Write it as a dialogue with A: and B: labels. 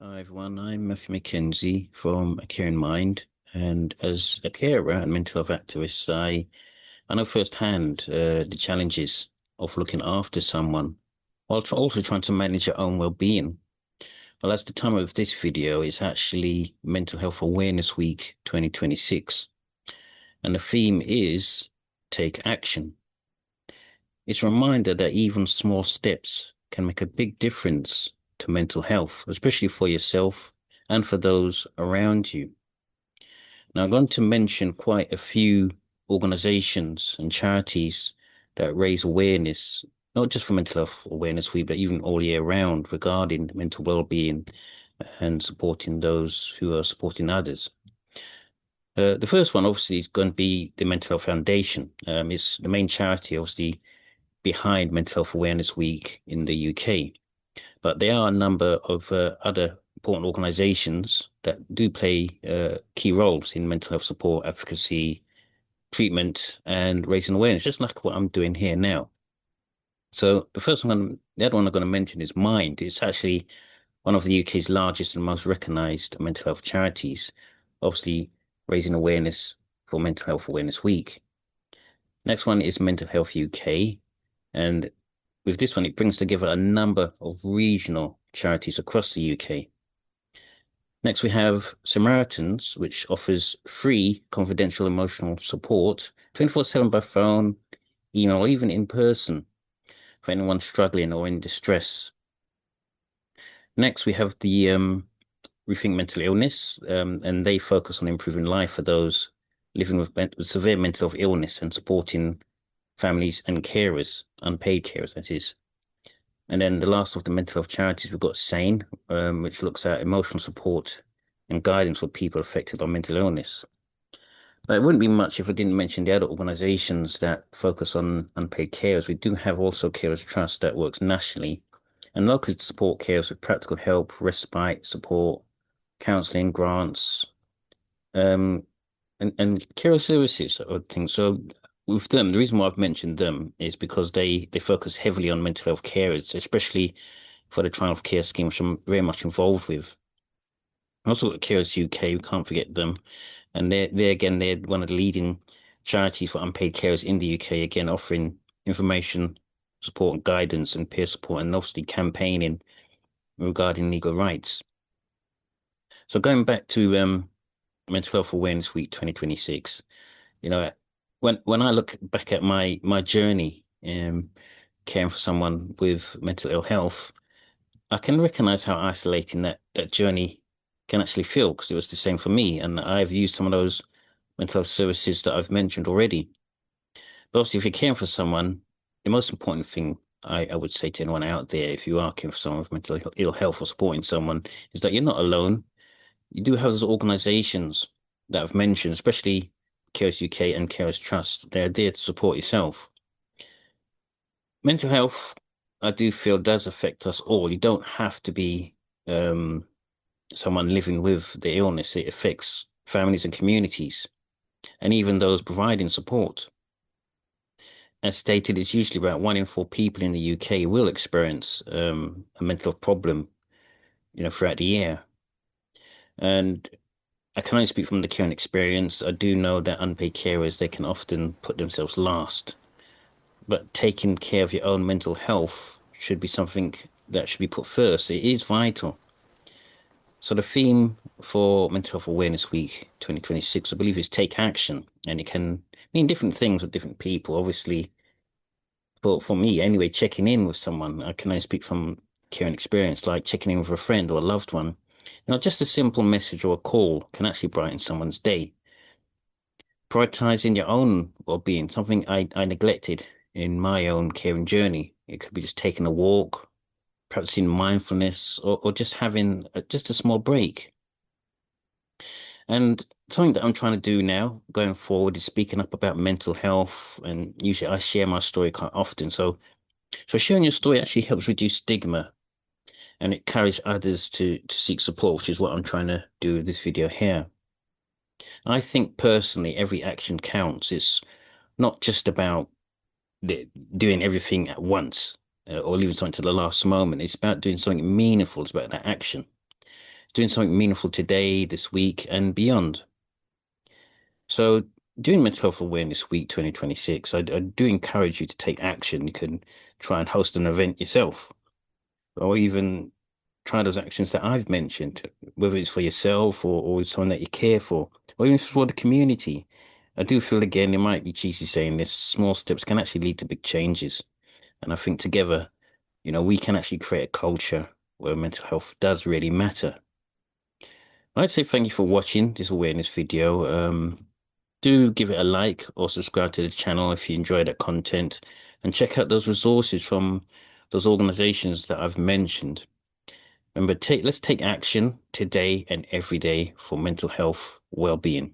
A: Hi everyone, I'm Matthew Mackenzie from A Caring Mind, and as a carer and mental health activist, I know firsthand the challenges of looking after someone while also trying to manage your own well-being. Well, as the time of this video is actually Mental Health Awareness Week 2026, and the theme is Take Action. It's a reminder that even small steps can make a big difference to mental health, especially for yourself and for those around you. Now, I'm going to mention quite a few organizations and charities that raise awareness, not just for Mental Health Awareness Week, but even all year round regarding mental well-being and supporting those who are supporting others. The first one, obviously, is going to be the Mental Health Foundation. It's the main charity, obviously, behind Mental Health Awareness Week in the UK. But there are a number of other important organizations that do play key roles in mental health support, advocacy, treatment, and raising awareness, just like what I'm doing here now. So the other one I'm going to mention is Mind. It's actually one of the UK's largest and most recognised mental health charities, obviously raising awareness for Mental Health Awareness Week. Next one is Mental Health UK, and with this one, it brings together a number of regional charities across the UK. Next, we have Samaritans, which offers free confidential emotional support 24/7 by phone, email, or even in person for anyone struggling or in distress. Next, we have the Rethink Mental Illness, and they focus on improving life for those living with severe mental health illness and supporting families and carers, unpaid carers, that is. And then the last of the mental health charities, we've got SANE, which looks at emotional support and guidance for people affected by mental illness. But it wouldn't be much if I didn't mention the other organizations that focus on unpaid carers. We do have also Carers Trust that works nationally and locally to support carers with practical help, respite, support, counselling, grants, um, and carer services, I would think. So with them, the reason why I've mentioned them is because they focus heavily on mental health carers, especially for the Triumph Care scheme, which I'm very much involved with. Also got Carers UK, we can't forget them. And they're one of the leading charities for unpaid carers in the UK, again, offering information, support, and guidance and peer support, and obviously campaigning regarding legal rights. So going back to Mental Health Awareness Week 2026, you know, when I look back at my journey caring for someone with mental ill health, I can recognize how isolating that journey can actually feel because it was the same for me. And I've used some of those mental health services that I've mentioned already. But obviously, if you're caring for someone, the most important thing I would say to anyone out there, if you are caring for someone with mental ill health or supporting someone, is that you're not alone. You do have those organizations that I've mentioned, especially Carers UK and Carers Trust. They're there to support yourself. Mental health, I do feel does affect us all. You don't have to be um, someone living with the illness. It affects families and communities, and even those providing support. As stated, it's usually about 1 in 4 people in the UK will experience a mental health problem, throughout the year. And I can only speak from the current experience. I do know that unpaid carers, they can often put themselves last, but taking care of your own mental health should be something that should be put first. It is vital. So the theme for Mental Health Awareness Week 2026, I believe, is take action, and it can mean different things with different people. Obviously, but for me, anyway, checking in with someone, I can only speak from current experience, like checking in with a friend or a loved one. Just a simple message or a call can actually brighten someone's day. Prioritizing your own well-being, something I neglected in my own caring journey. It could be just taking a walk, practicing mindfulness, or just having just a small break. And something that I'm trying to do now going forward is speaking up about mental health. And usually I share my story quite often. So sharing your story actually helps reduce stigma and it encourages others to seek support, which is what I'm trying to do with this video here. I think personally, every action counts. It's not just about doing everything at once or leaving something to the last moment. It's about doing something meaningful. It's about that action. doing something meaningful today, this week, and beyond. So during Mental Health Awareness Week 2026, I do encourage you to take action. You can try and host an event yourself, or even try those actions that I've mentioned, whether it's for yourself or someone that you care for, or even for the community. I do feel, again, it might be cheesy saying this, small steps can actually lead to big changes. And I think together, we can actually create a culture where mental health does really matter. I'd say thank you for watching this awareness video. Do give it a like or subscribe to the channel if you enjoy that content, and check out those resources from those organizations that I've mentioned. Remember, let's take action today and every day for mental health well-being.